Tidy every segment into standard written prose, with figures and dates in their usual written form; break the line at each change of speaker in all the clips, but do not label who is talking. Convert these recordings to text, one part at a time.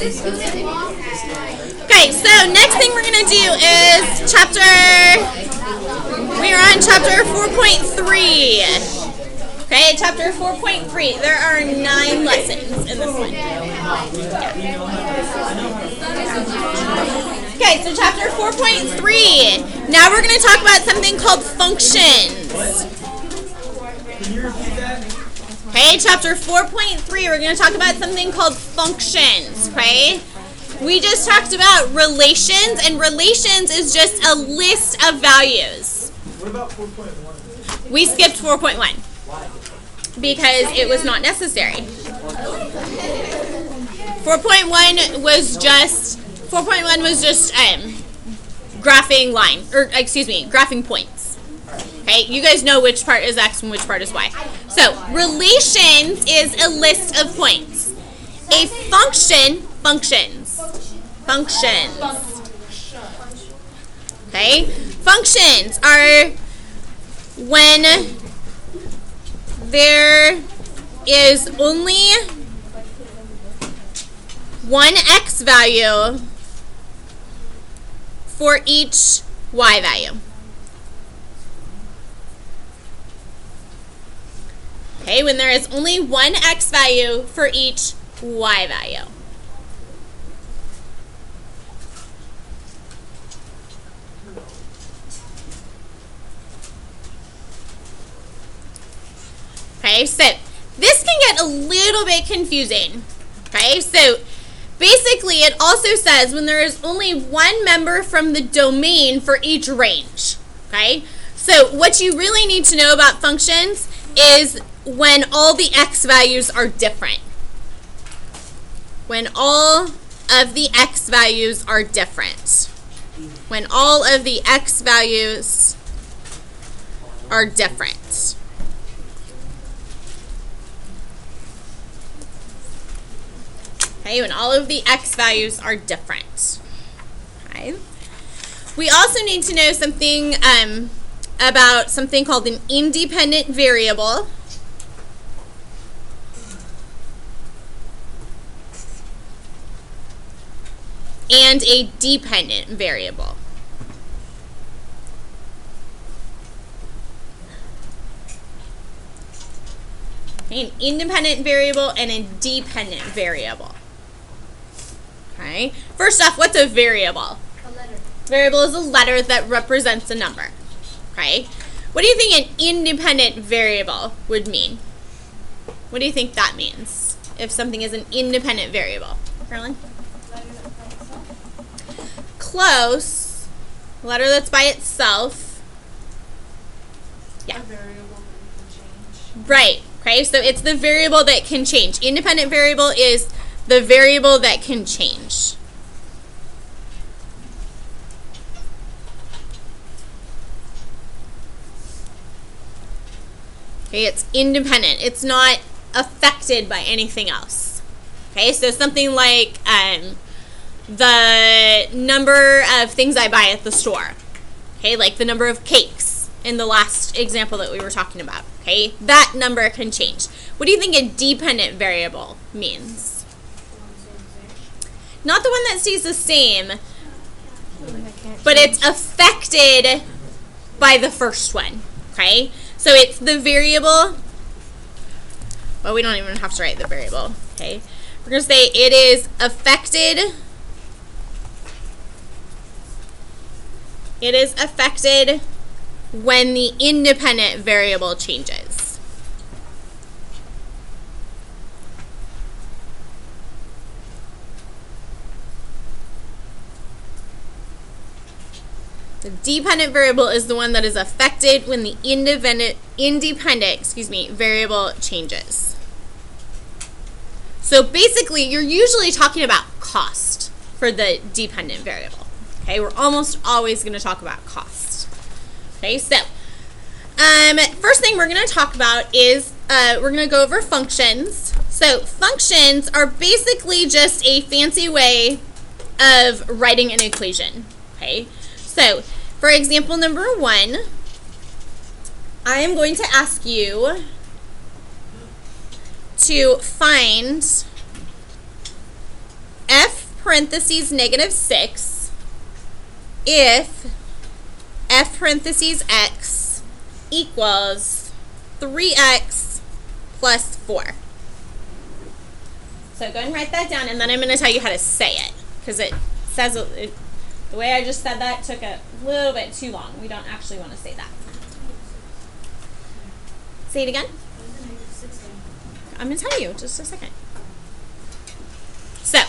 Okay, so next thing we're going to do is we are on chapter 4.3. Okay, chapter 4.3. There are 9 lessons in this one. Okay, so chapter 4.3. Now we're going to talk about something called functions. Okay, chapter 4.3, we're going to talk about something called functions, okay? We just talked about relations, and relations is just a list of values.
What about 4.1?
We skipped 4.1 because it was not necessary. 4.1 was just graphing points. Okay, you guys know which part is X and which part is Y. So, relations is a list of points. A function, functions. Okay, functions are when there is only one X value for each Y value. Okay, when there is only one X value for each Y value. Okay, so this can get a little bit confusing. Okay, so basically it also says when there is only one member from the domain for each range. Okay, so what you really need to know about functions is when all the X values are different. When all of the X values are different. When all of the X values are different. Okay, when all of the X values are different. Okay. We also need to know something about something called an independent variable. And a dependent variable. Okay, an independent variable and a dependent variable. Okay, first off, what's a variable?
A letter.
Variable is a letter that represents a number. Okay, what do you think an independent variable would mean? What do you think that means if something is an independent variable? Carolyn? Close. A letter that's by itself. Yeah.
A variable that you can change.
Right. Okay, so it's the variable that can change. Independent variable is the variable that can change. Okay, it's independent. It's not affected by anything else. Okay, so something like the number of things I buy at the store. Okay, like the number of cakes in the last example that we were talking about. Okay, that number can change. What do you think a dependent variable means? Not the one that stays the same, but it's affected by the first one. Okay, so it's the variable. Well, we don't even have to write the variable. Okay, we're going to say it is affected. It is affected when the independent variable changes. The dependent variable is the one that is affected when the independent variable changes. So basically, you're usually talking about cost for the dependent variable. Okay, we're almost always going to talk about cost. Okay, so first thing we're going to talk about is we're going to go over functions. So functions are basically just a fancy way of writing an equation. Okay, so for example number 1, I am going to ask you to find f parentheses negative 6 if f parentheses x equals 3x plus 4. So go ahead and write that down, and then I'm going to tell you how to say it, because it says the way I just said that took a little bit too long. We don't actually want to say that. Say it again. I'm going to tell you just a second. So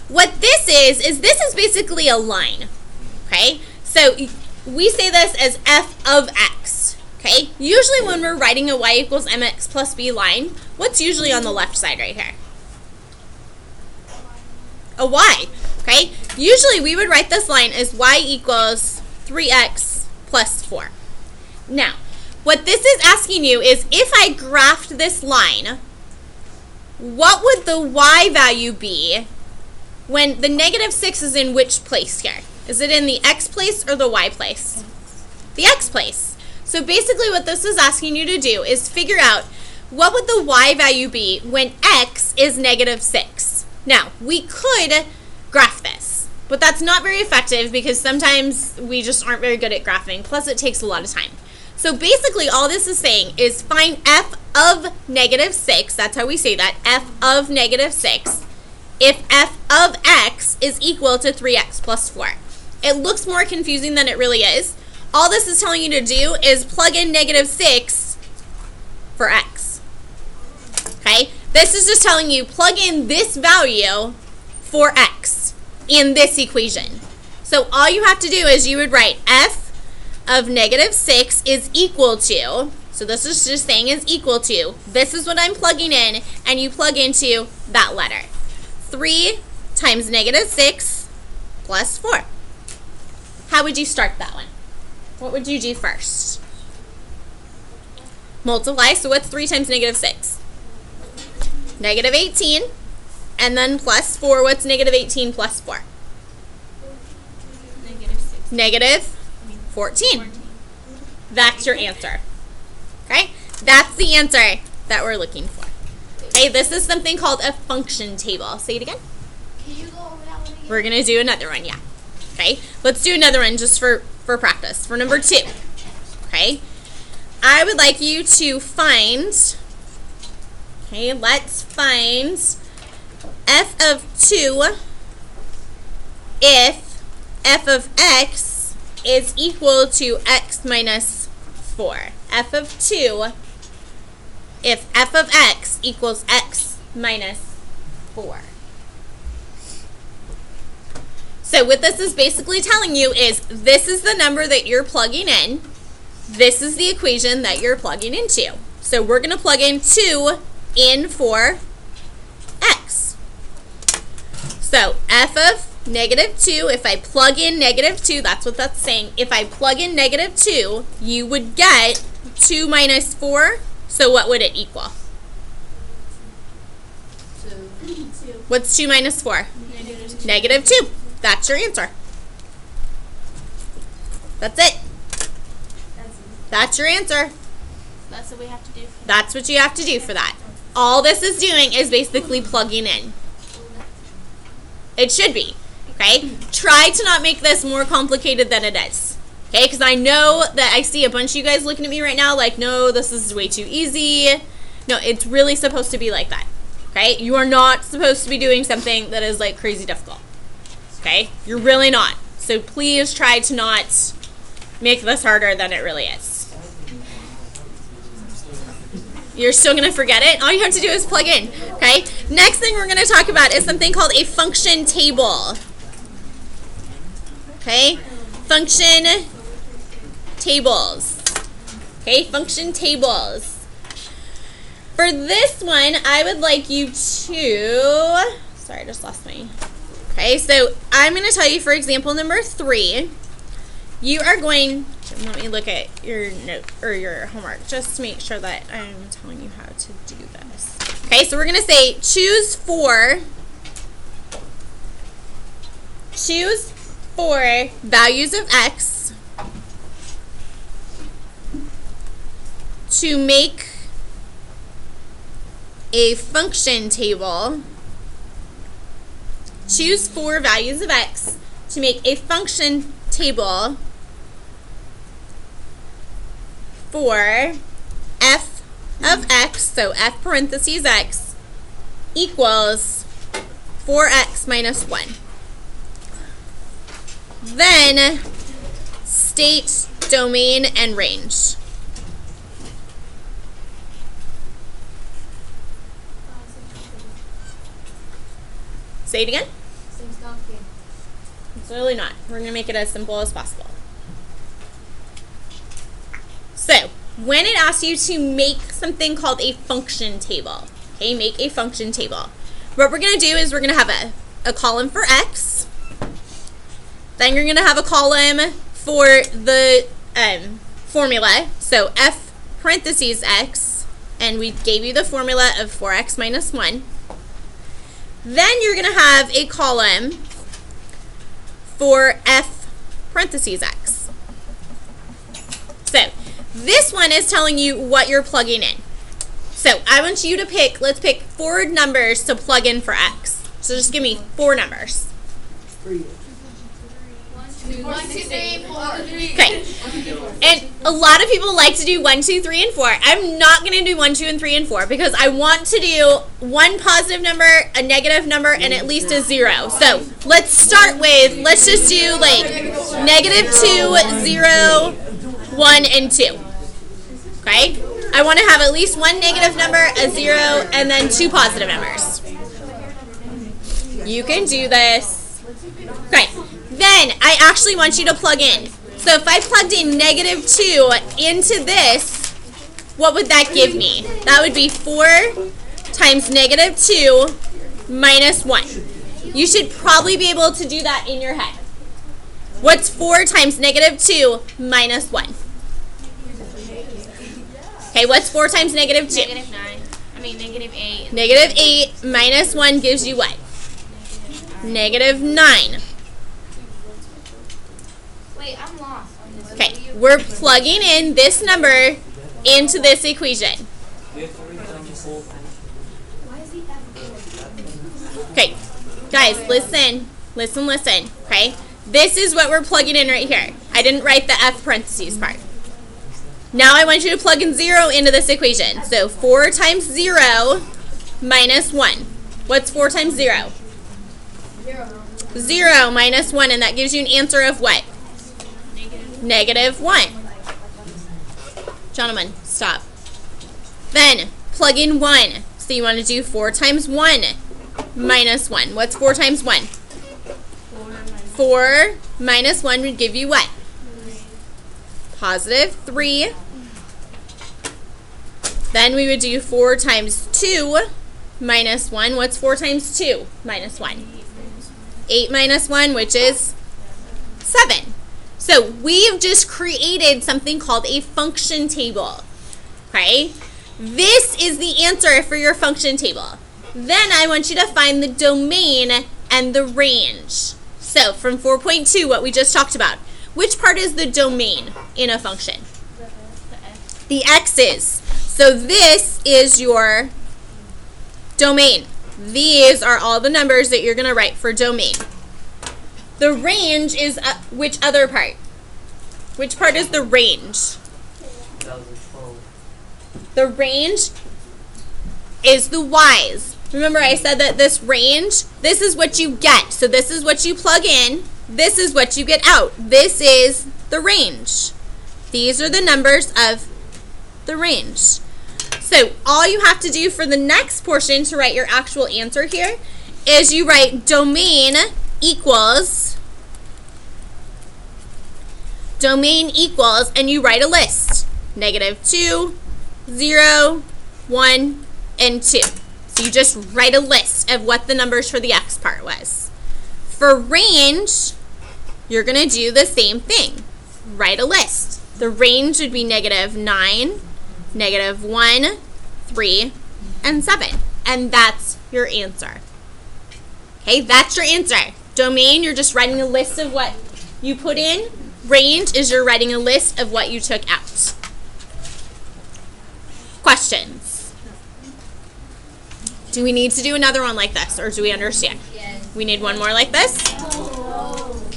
what this is this is basically a line, okay? So we say this as f of x, okay? Usually when we're writing a y equals mx plus b line, what's usually on the left side right here? A y, okay? Usually we would write this line as y equals 3x plus 4. Now, what this is asking you is if I graphed this line, what would the y value be when the negative 6 is in which place here? Is it in the x place or the y place? The x place. So basically what this is asking you to do is figure out what would the y value be when x is negative 6. Now, we could graph this, but that's not very effective because sometimes we just aren't very good at graphing, plus it takes a lot of time. So basically all this is saying is find f of negative 6, that's how we say that, f of negative 6, if f of x is equal to 3x plus 4. It looks more confusing than it really is. All this is telling you to do is plug in negative 6 for x. Okay? This is just telling you plug in this value for x in this equation. So all you have to do is you would write f of negative 6 is equal to, so this is just saying is equal to, this is what I'm plugging in, and you plug into that letter. 3 times negative 6 plus 4. How would you start that one? What would you do first? Multiply, so what's 3 times negative 6? Negative 18, and then plus 4, what's negative 18 plus 4?
Negative 6.
Negative 14. That's your answer. Okay? That's the answer that we're looking for. Okay, this is something called a function table. Say it again.
Can you go over that one again?
We're going to do another one, yeah. Okay? Let's do another one just for practice. For number 2. Okay? I would like you to find, okay, let's find f of 2 if f of x is equal to x minus 4. F of 2 if f of x equals x minus 4. So what this is basically telling you is this is the number that you're plugging in. This is the equation that you're plugging into. So we're going to plug in 2 in for x. So f of negative 2, if I plug in negative 2, that's what that's saying. If I plug in negative 2, you would get 2 minus 4. So what would it equal?
2.
What's 2 minus 4?
Negative 2.
Negative 2. That's your answer. That's it. That's your answer.
That's what we have to do.
That's what you have to do for that. All this is doing is basically plugging in. It should be. Okay? Try to not make this more complicated than it is. Okay? Because I know that I see a bunch of you guys looking at me right now like, no, this is way too easy. No, it's really supposed to be like that. Okay? You are not supposed to be doing something that is like crazy difficult. Okay? You're really not. So please try to not make this harder than it really is. You're still going to forget it. All you have to do is plug in. Okay? Next thing we're going to talk about is something called a function table. Okay? Function tables. Okay? Function tables. For this one, I would like you to... Sorry, I just lost my... Okay, so I'm going to tell you, for example, number 3. You are going... Let me look at your note or your homework just to make sure that I'm telling you how to do this. Okay, so we're going to say choose 4 values of x to make a function table choose 4 values of x to make a function table for f of x, so f parentheses x, equals 4x minus 1. Then state domain and range. Say it again.
Seems complicated.
It's really not. We're going to make it as simple as possible. So, when it asks you to make something called a function table, okay, make a function table. What we're going to do is we're going to have a column for x. Then you're going to have a column for the formula. So, f parentheses x, and we gave you the formula of 4x minus 1. Then you're going to have a column for f parentheses x. So this one is telling you what you're plugging in. So I want you to pick, let's pick 4 numbers to plug in for x. So just give me 4 numbers.
3.
1, 2, 3, 4.
Okay. And a lot of people like to do 1, 2, 3, and 4. I'm not going to do 1, 2, and 3, and 4 because I want to do one positive number, a negative number, and at least a 0. So let's start with, let's just do like -2, 0, 1, and 2. Okay? I want to have at least one negative number, a 0, and then 2 positive numbers. You can do this. Okay. Then I actually want you to plug in. So if I plugged in -2 into this, what would that give me? That would be 4 times -2 minus 1. You should probably be able to do that in your head. What's 4 times -2 minus 1? Okay, what's 4 times -2?
-9. I mean, -8.
-8 minus 1 gives you what? -9.
Wait, I'm lost on this.
Okay, we're plugging in this number into this equation. Okay, guys, listen, okay? This is what we're plugging in right here. I didn't write the f parentheses part. Now I want you to plug in 0 into this equation. So 4 times 0 minus 1. What's 4 times 0? 0 minus 1, and that gives you an answer of what? -1. Gentlemen, stop. Then, plug in 1. So you want to do 4 times 1 minus 1. What's 4 times 1? 4 minus 1 would give you what? +3. Then we would do 4 times 2 minus 1. What's 4 times 2 minus 1? 8 minus 1, which is 7. So we've just created something called a function table, okay? This is the answer for your function table. Then I want you to find the domain and the range. So from 4.2, what we just talked about, which part is the domain in a function? The x's. So this is your domain. These are all the numbers that you're going to write for domain. The range is which other part? Which part is the range? The range is the y's. Remember I said that this range, this is what you get. So this is what you plug in. This is what you get out. This is the range. These are the numbers of the range. So all you have to do for the next portion to write your actual answer here is you write domain equals, and you write a list. -2, 0, 1, and 2. So you just write a list of what the numbers for the x part was. For range, you're going to do the same thing. Write a list. The range would be -9, -1, 3, and 7. And that's your answer. Okay, that's your answer. Domain, you're just writing a list of what you put in. Range is you're writing a list of what you took out. Questions? Do we need to do another one like this, or do we understand?
Yes.
We need one more like this.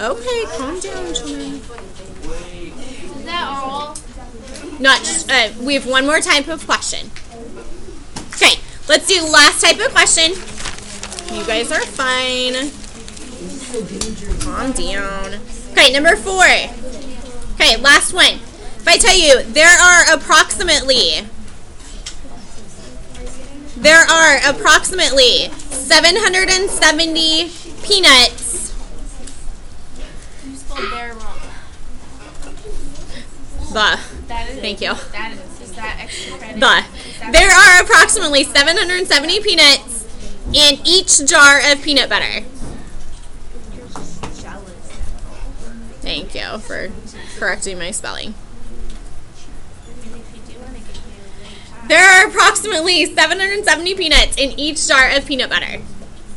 Okay, calm down, children.
Is that all?
Not just, we have one more type of question. Okay, let's do last type of question. You guys are fine. Calm down. Okay, number 4. Okay, last one. If I tell you there are approximately 770 peanuts.
You spelled bear wrong.
Thank you.
Is that extra credit?
There are approximately 770 peanuts in each jar of peanut butter. Thank you for correcting my spelling. There are approximately 770 peanuts in each jar of peanut butter.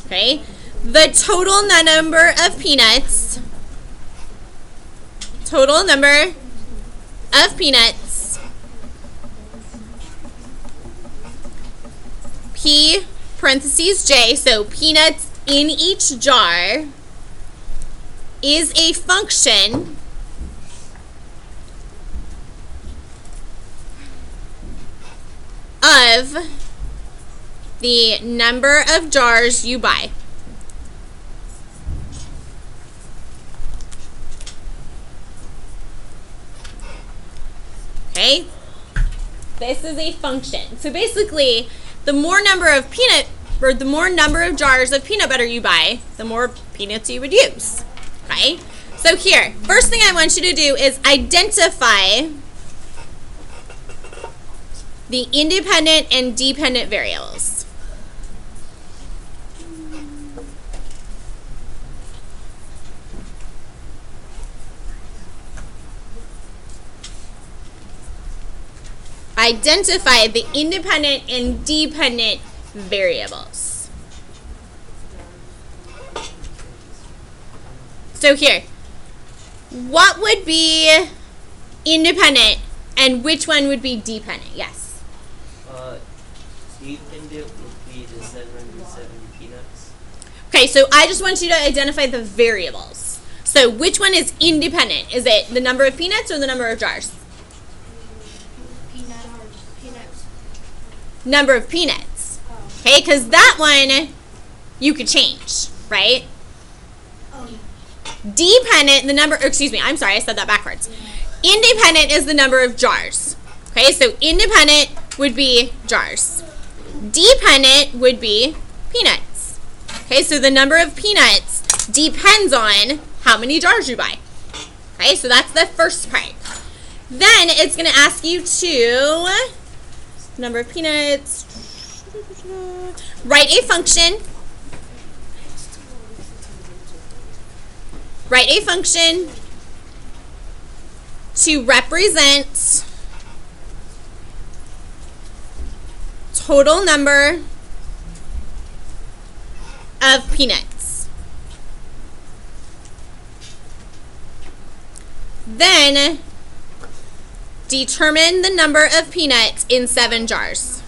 Okay? The total number of peanuts, P parentheses J, so peanuts in each jar, is a function of the number of jars you buy. Okay? This is a function. So basically, the more number of jars of peanut butter you buy, the more peanuts you would use. Okay? So here, first thing I want you to do is identify the independent and dependent variables. Identify the independent and dependent variables. So here, what would be independent and which one would be dependent? Yes.
Dependent would be the 770 peanuts.
Okay, so I just want you to identify the variables. So which one is independent? Is it the number of peanuts or the number of jars?
Peanuts.
Number of peanuts. Okay, because that one you could change, right? Dependent, I'm sorry, I said that backwards. Independent is the number of jars. Okay, so independent would be jars. Dependent would be peanuts. Okay, so the number of peanuts depends on how many jars you buy. Okay, so that's the first part. Then it's going to ask you to, number of peanuts, write a function. Write a function to represent total number of peanuts. Then determine the number of peanuts in 7 jars.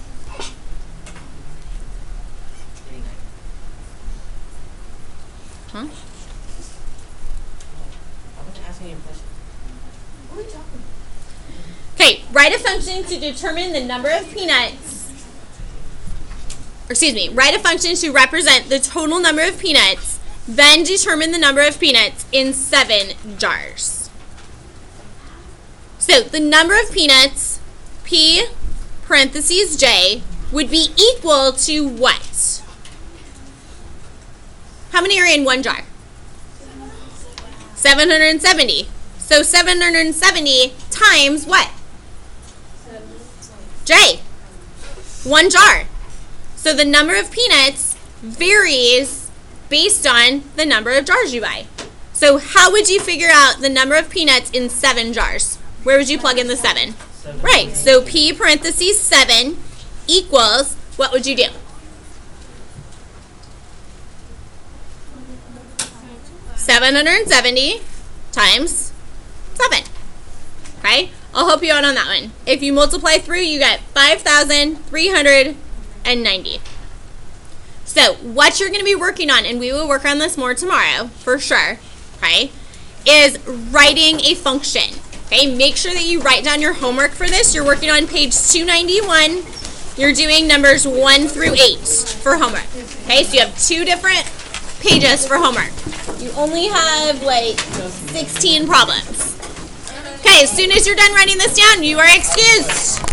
Huh? Okay, write a function to determine the number of peanuts. Write a function to represent the total number of peanuts, then determine the number of peanuts in 7 jars. So the number of peanuts, P parentheses J, would be equal to what? How many are in one jar? 770. So 770 times what? J. 1 jar. So the number of peanuts varies based on the number of jars you buy. So how would you figure out the number of peanuts in 7 jars? Where would you plug in the 7? Right. So P parentheses 7 equals, what would you do? $770 times 7. Okay? I'll help you out on that one. If you multiply through, you get 5,390. So what you're going to be working on, and we will work on this more tomorrow for sure, okay, is writing a function. Okay, make sure that you write down your homework for this. You're working on page 291. You're doing numbers 1 through 8 for homework. Okay, so you have 2 different pages for homework. You only have like 16 problems. Okay, as soon as you're done writing this down, you are excused.